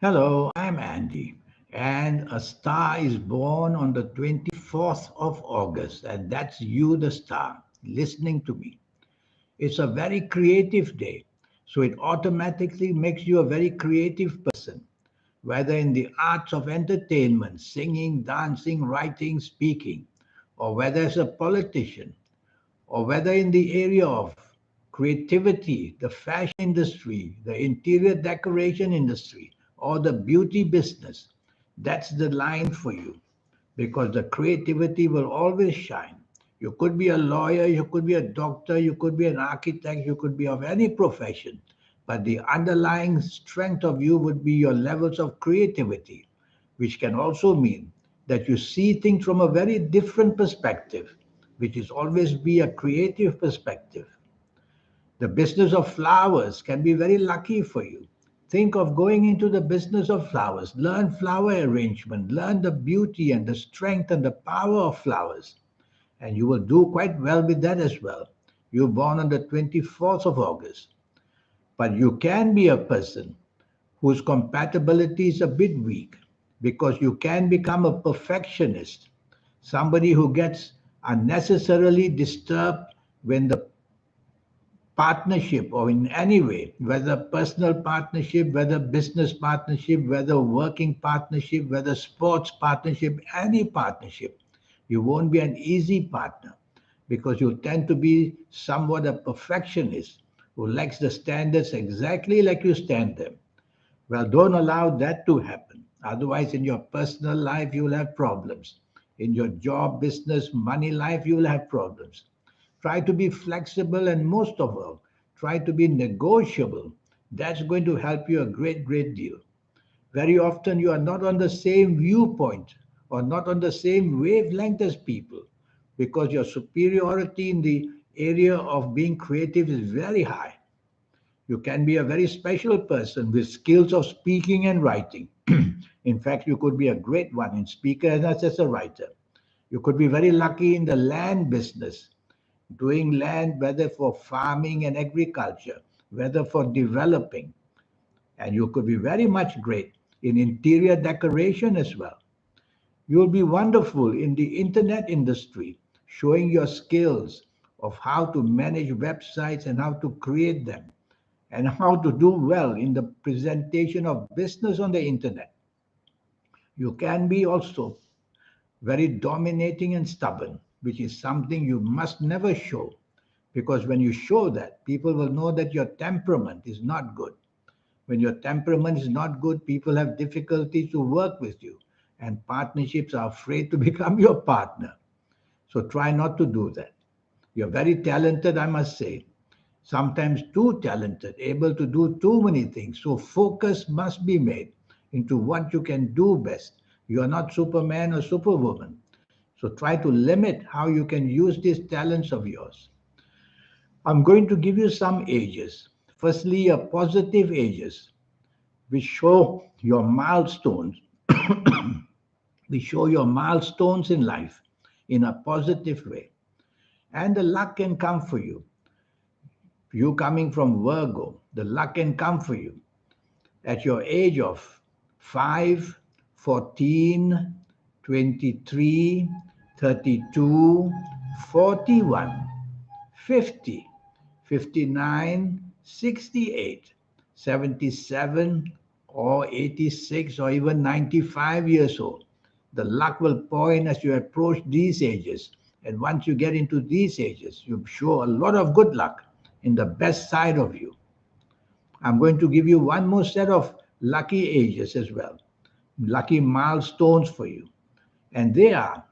Hello, I'm Andy, and a star is born on the 24th of August, and that's you, the star, listening to me. It's a very creative day, so it automatically makes you a very creative person, whether in the arts of entertainment, singing, dancing, writing, speaking, or whether as a politician, or whether in the area of creativity, the fashion industry, the interior decoration industry, or the beauty business, that's the line for you because the creativity will always shine. You could be a lawyer, you could be a doctor, you could be an architect, you could be of any profession, but the underlying strength of you would be your levels of creativity, which can also mean that you see things from a very different perspective, which is always be a creative perspective. The business of flowers can be very lucky for you. Think of going into the business of flowers. Learn flower arrangement. Learn the beauty and the strength and the power of flowers. And you will do quite well with that as well. You're born on the 24th of August. But you can be a person whose compatibility is a bit weak because you can become a perfectionist, somebody who gets unnecessarily disturbed when the partnership or in any way, whether personal partnership, whether business partnership, whether working partnership, whether sports partnership, any partnership, you won't be an easy partner because you tend to be somewhat a perfectionist who likes the standards exactly like you stand them. Well, don't allow that to happen. Otherwise, in your personal life, you will have problems. In your job, business, money life, you will have problems. Try to be flexible and most of all, try to be negotiable. That's going to help you a great, great deal. Very often, you are not on the same viewpoint or not on the same wavelength as people because your superiority in the area of being creative is very high. You can be a very special person with skills of speaking and writing. In fact, you could be a great one in speaker as well as a writer. You could be very lucky in the land business, doing land, whether for farming and agriculture, whether for developing. And you could be very much great in interior decoration as well. You'll be wonderful in the internet industry, showing your skills of how to manage websites and how to create them and how to do well in the presentation of business on the internet. You can be also very dominating and stubborn, which is something you must never show. Because when you show that, people will know that your temperament is not good. When your temperament is not good, people have difficulty to work with you, and partnerships are afraid to become your partner. So try not to do that. You're very talented, I must say, sometimes too talented, able to do too many things. So focus must be made into what you can do best. You are not Superman or Superwoman. So try to limit how you can use these talents of yours. I'm going to give you some ages. Firstly, your positive ages, which show your milestones, which show your milestones in life in a positive way. And the luck can come for you. You coming from Virgo, the luck can come for you at your age of 5, 14, 23, 32, 41, 50, 59, 68, 77, or 86, or even 95 years old. The luck will pour in as you approach these ages. And once you get into these ages, you show a lot of good luck in the best side of you. I'm going to give you one more set of lucky ages as well, lucky milestones for you. And they are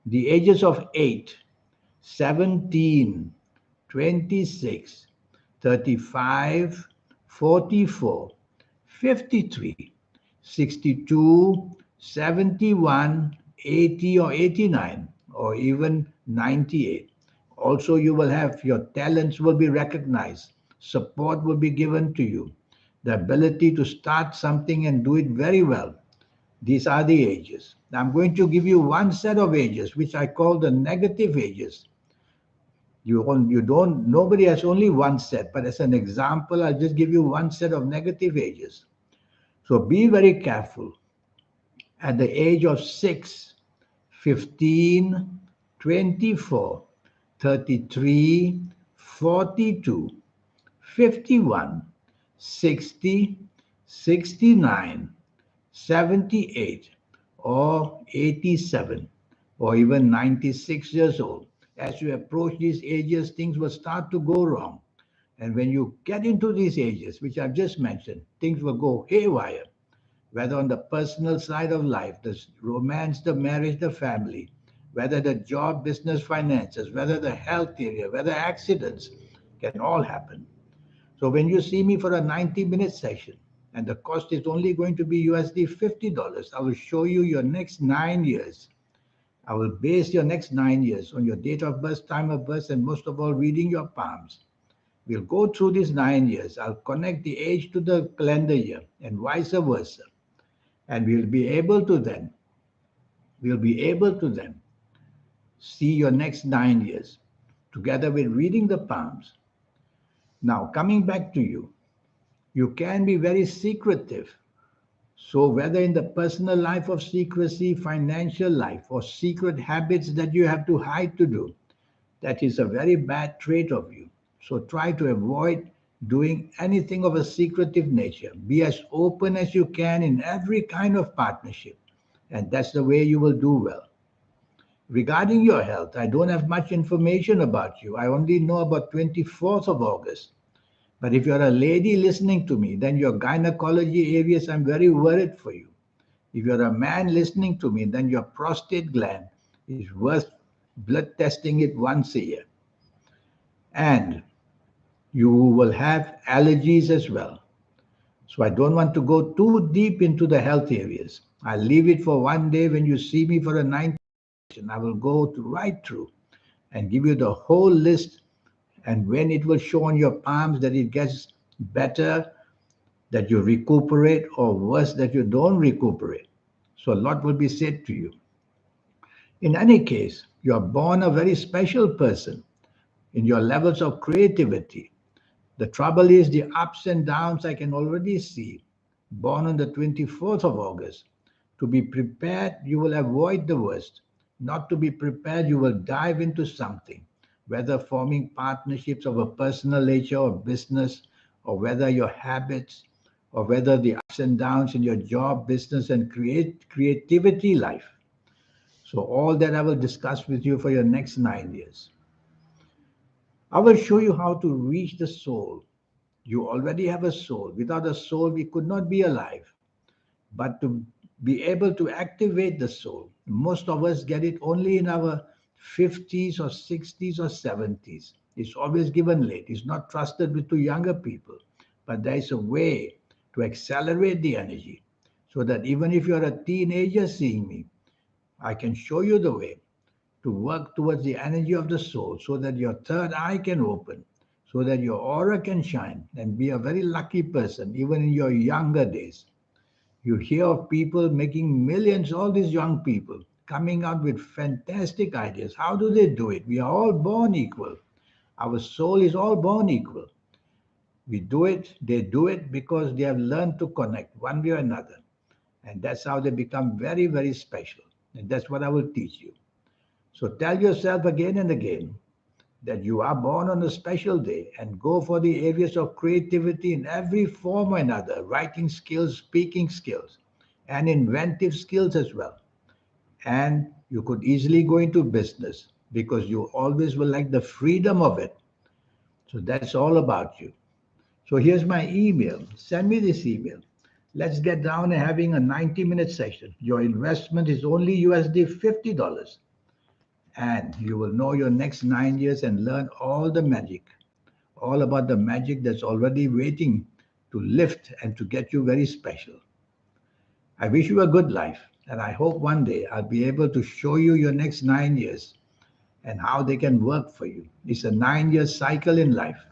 the ages of 8, 17, 26, 35, 44, 53, 62, 71, 80 or 89, or even 98. Also, you will have your talents will be recognized, support will be given to you, the ability to start something and do it very well. These are the ages. Now, I'm going to give you one set of ages, which I call the negative ages. You don't, nobody has only one set, but as an example, I'll just give you one set of negative ages. So be very careful. At the age of 6, 15, 24, 33, 42, 51, 60, 69, 78, or 87, or even 96 years old. As you approach these ages, things will start to go wrong. And when you get into these ages, which I've just mentioned, things will go haywire, whether on the personal side of life, the romance, the marriage, the family, whether the job, business, finances, whether the health area, whether accidents can all happen. So when you see me for a 90-minute session, and the cost is only going to be USD $50, I will show you your next 9 years. I will base your next 9 years on your date of birth, time of birth, and most of all, reading your palms. We'll go through these 9 years. I'll connect the age to the calendar year and vice versa. And we'll be able to then see your next 9 years together with reading the palms. Now, coming back to you, you can be very secretive. So, whether in the personal life of secrecy, financial life, or secret habits that you have to hide to do, that is a very bad trait of you. So, try to avoid doing anything of a secretive nature. Be as open as you can in every kind of partnership, and that's the way you will do well. Regarding your health, I don't have much information about you. I only know about 24th of August. But if you're a lady listening to me, then your gynecology areas, I'm very worried for you. If you're a man listening to me, then your prostate gland is worth blood testing it once a year. And you will have allergies as well. So I don't want to go too deep into the health areas. I'll leave it for one day when you see me for a 90 session. I will go right through and give you the whole list, and when it will show on your palms that it gets better, that you recuperate, or worse, that you don't recuperate. So a lot will be said to you. In any case, you are born a very special person in your levels of creativity. The trouble is the ups and downs I can already see. Born on the 24th of August. To be prepared, you will avoid the worst. Not to be prepared, you will dive into something, whether forming partnerships of a personal nature or business, or whether your habits, or whether the ups and downs in your job, business, and creativity life. So, all that I will discuss with you for your next 9 years. I will show you how to reach the soul. You already have a soul. Without a soul, we could not be alive. But to be able to activate the soul, most of us get it only in our 50s or 60s or 70s. It's always given late. It's not trusted with to younger people. But there is a way to accelerate the energy so that even if you're a teenager seeing me, I can show you the way to work towards the energy of the soul so that your third eye can open, so that your aura can shine and be a very lucky person even in your younger days. You hear of people making millions, all these young people coming out with fantastic ideas. How do they do it? We are all born equal. Our soul is all born equal. We do it, they do it because they have learned to connect one way or another. And that's how they become very, very special. And that's what I will teach you. So tell yourself again and again that you are born on a special day and go for the areas of creativity in every form or another, writing skills, speaking skills, and inventive skills as well. And you could easily go into business because you always will like the freedom of it. So that's all about you. So here's my email. Send me this email. Let's get down and having a 90-minute session. Your investment is only USD $50. And you will know your next 9 years and learn all the magic, all about the magic that's already waiting to lift and to get you very special. I wish you a good life, and I hope one day I'll be able to show you your next 9 years and how they can work for you. It's a 9 year cycle in life.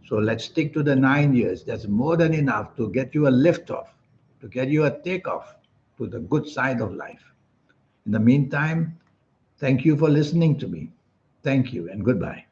So let's stick to the 9 years. That's more than enough to get you a lift off, to get you a takeoff to the good side of life. In the meantime, thank you for listening to me. Thank you and goodbye.